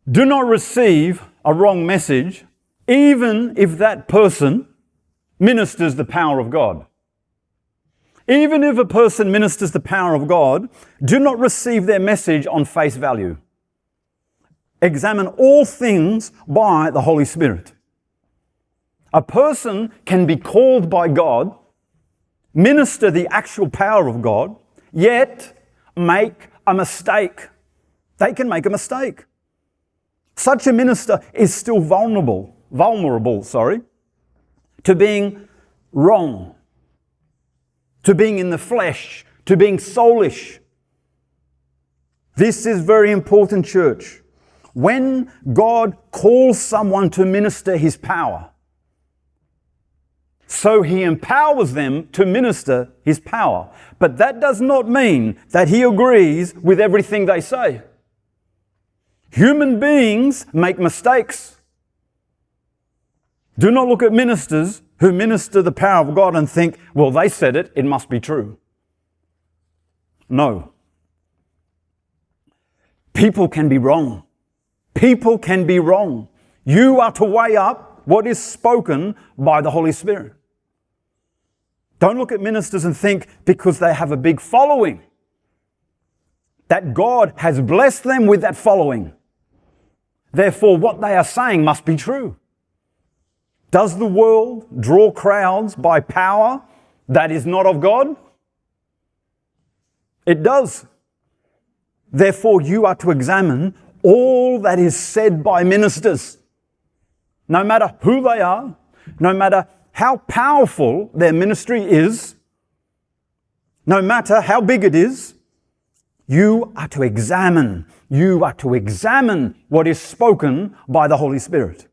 Do not receive a wrong message, even if that person ministers the power of God. Even if a person ministers the power of God, do not receive their message on face value. Examine all things by the Holy Spirit. A person can be called by God, minister the actual power of God, yet make a mistake. They can make a mistake. Such a minister is still vulnerable to being wrong, to being in the flesh, to being soulish. This is very important, church. When God calls someone to minister his power, so he empowers them to minister his power. But that does not mean that he agrees with everything they say. Human beings make mistakes. Do not look at ministers who minister the power of God and think, well, they said it, it must be true. No. People can be wrong. People can be wrong. You are to weigh up what is spoken by the Holy Spirit. Don't look at ministers and think because they have a big following that God has blessed them with that following. Therefore, what they are saying must be true. Does the world draw crowds by power that is not of God? It does. Therefore, you are to examine all that is said by ministers, no matter who they are, no matter how powerful their ministry is, no matter how big it is. You are to examine. You are to examine what is spoken by the Holy Spirit.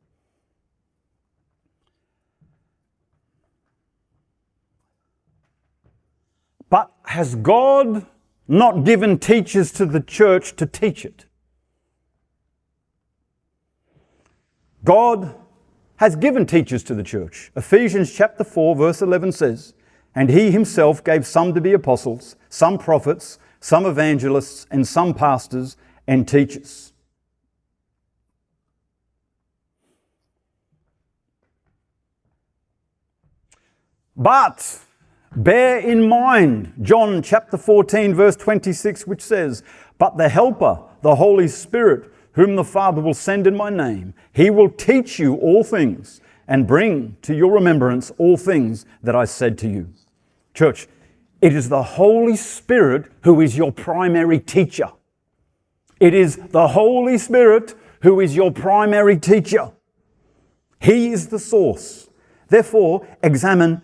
But has God not given teachers to the church to teach it? God has given teachers to the church. Ephesians chapter 4 verse 11 says, "And he himself gave some to be apostles, some prophets, some evangelists, and some pastors and teachers." But bear in mind John chapter 14 verse 26, which says, "But the Helper, the Holy Spirit, whom the Father will send in my name, he will teach you all things and bring to your remembrance all things that I said to you." Church, it is the Holy Spirit who is your primary teacher. It is the Holy Spirit who is your primary teacher. He is the source. Therefore, examine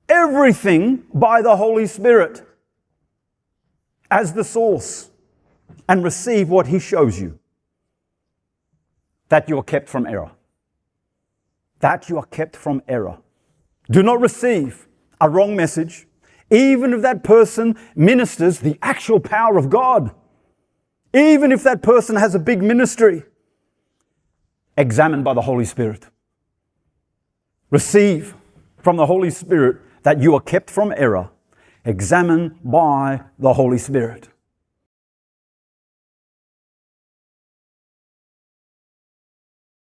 everything by the Holy Spirit as the source and receive what he shows you. That you are kept from error. That you are kept from error. Do not receive a wrong message, even if that person ministers the actual power of God. Even if that person has a big ministry. Examined by the Holy Spirit. Receive from the Holy Spirit that you are kept from error. Examined by the Holy Spirit.